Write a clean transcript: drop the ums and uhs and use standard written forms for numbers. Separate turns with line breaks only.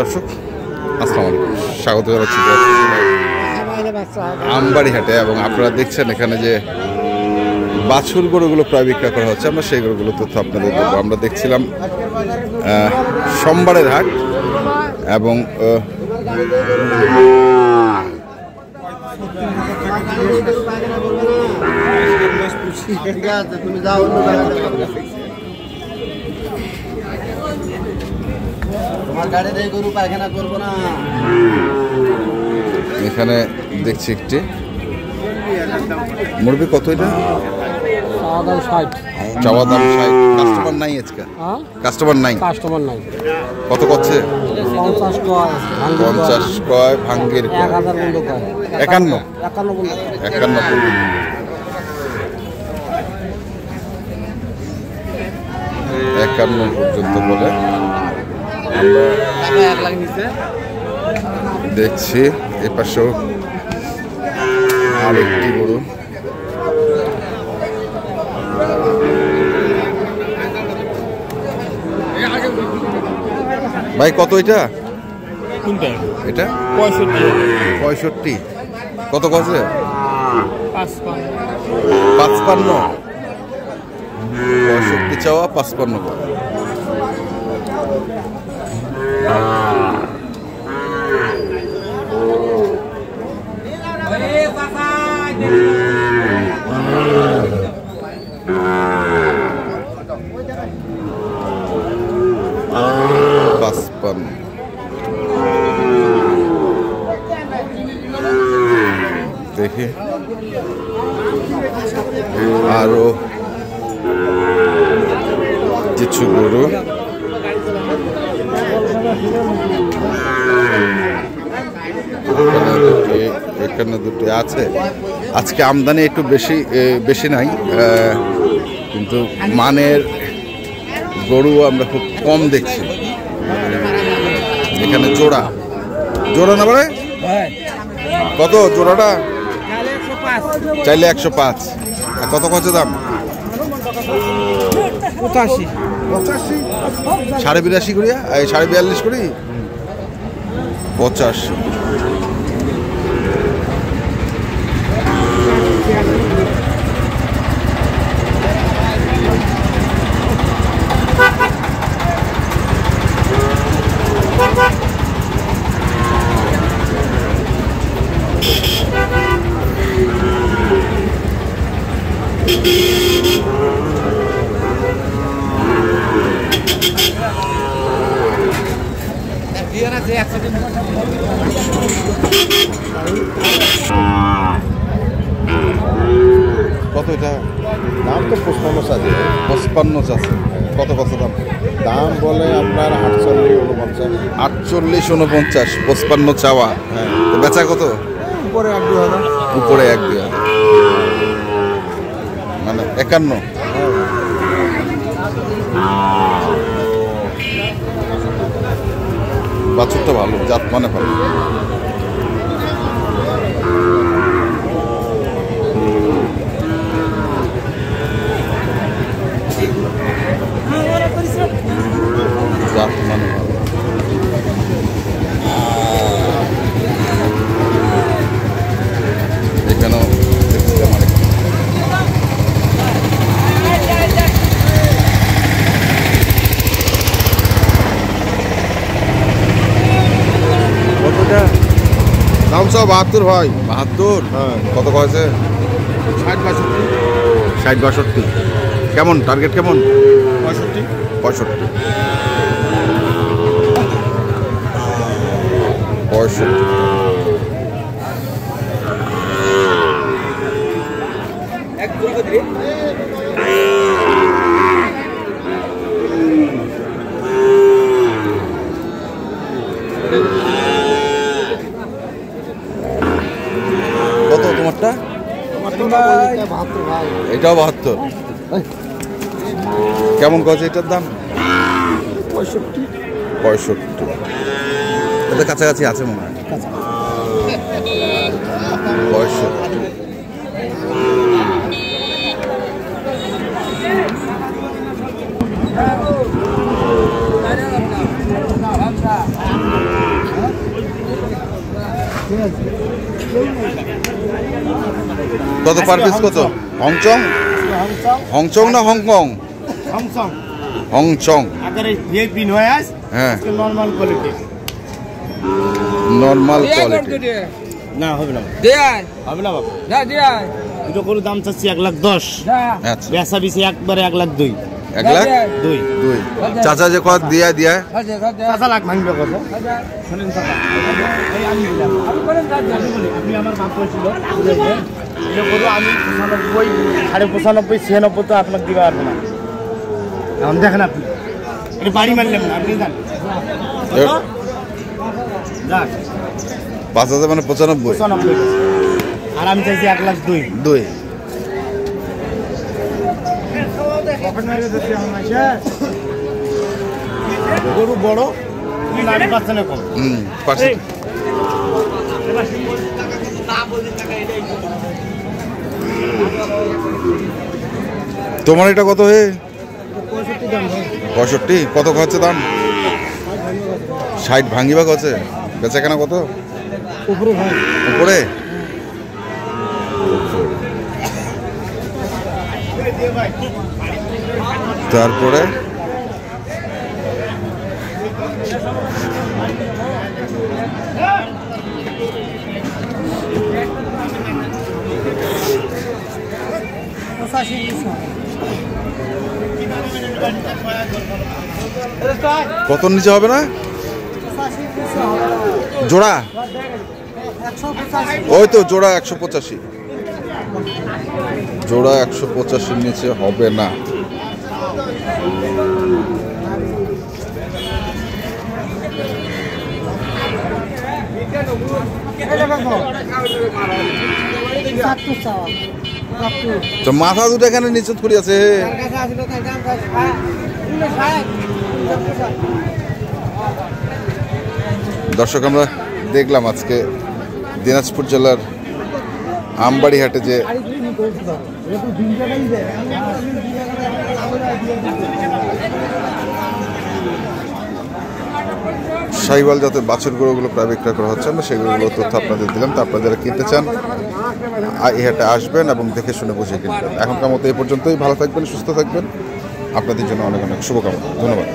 দর্শক আসসালামু আলাইকুম, স্বাগত জানাচ্ছি আমবাড়ি হাটে। এবং আপনারা দেখছেন এখানে যে বাছুর গরুগুলো প্রায় বিক্রয় করা হচ্ছে, আমরা সেই গরুগুলো তথ্য আপনাদের দেবো। আমরা দেখছিলাম সোমবারের হাট এবং এখানে দেখছি একটি মুরগি কত, এটা চাওয়া দাম 60। কাস্টমার নাই আজকে, কাস্টমার নাই। কত করছে? 50 কয়, ভাঙ্গির 51 পর্যন্ত বলে দেখছি। এ পাশেও আরেকটি গরু, ভাই কত এটা? এটা 65। কত কছে? 55। 65 চাওয়া, 55 কয়। দেখি আরো কিছু গরু এখানে দুটি আছে। আজকে আমদানি একটু বেশি নাই, কিন্তু মানের গরু আমরা খুব কম দেখছি। এখানে জোড়া না বলে কত জোড়াটা? চাইলে 105। কত কত দাম? 85। 82.5 করি, 42.5 করি, 85। কত এটা দাম? তো 55 আছে। 55 আছে। কত কত দাম?
দাম বলে আপনার 48-49।
48-49, 55 চাওয়া। তো বেচা কত?
উপরে 1-2
উপরে 1-2 মানে 51। বাছুরটা ভালো, জাত মানে ভালো। জাত মানে ভালো। এখানেও দেখছিলাম আরেকটা।
দাম সব 72 ভাই।
72?
হ্যাঁ।
কত কয়েছে?
60-62।
কেমন টার্গেট? কেমন?
65।
65। কত তোমারটা? এটাও 72। কেমন কত এটার দাম? 65। এটা কাছাকাছি আছে মনে হয়। 65। কত পার পিস কত? হংচং হংচং না হংকং? হংচং। হ্যাঁ
নর্মাল কোয়ালিটি
নর্মাল কোয়ালিটি।
না হবে না হবে না বাবা। দুটো করে দাম চাচ্ছি 1,10,000।
আচ্ছা
বেচা বিচি একবারে 1,02,000।
1,02,000 চাচা যে কত দিয়া দিয়া
5 লাখ ভাঙবে কত শুনেন চাচা এই আমি দিলাম আপনি আমার বাপ কইছিল এটা করো আমি 95 95 96 তো আপনাকে দিবা পারবো না। এখন দেখেন আপনি এটা বাড়ি মারলেন না আপনি জান যাক
5,000 মানে 95
আর আমি চাইছি 1,02,000। গরু বড় নারী পাচ্ছে না কম।
পাশে তোমার এটা কত হে? 65। কত হচ্ছে দাম? 60 ভাঙিবা কছে? বেচা কেনা কত? উপরে তারপরে কত নিচে হবে না জোড়া? ওই তো জোড়া 185। জোড়া 185 নিচে হবে না। তো মাথা দুটো এখানে নিচে থুড়ি আছে। দর্শক আমরা দেখলাম আজকে দিনাজপুর জেলার আমবাড়ি হাটে যে শাহিওয়াল জাতের বাছুর গরুগুলো প্রায় বিক্রয় করা হচ্ছে, আমরা সেগুলোর তথ্য আপনাদের দিলাম। তো আপনারা যারা কিনতে চান এই হাটে আসবেন এবং দেখে শুনে বুঝে কিনবেন। এখনকার মতো এই পর্যন্তই। ভালো থাকবেন, সুস্থ থাকবেন। আপনাদের জন্য অনেক অনেক শুভকামনা। ধন্যবাদ।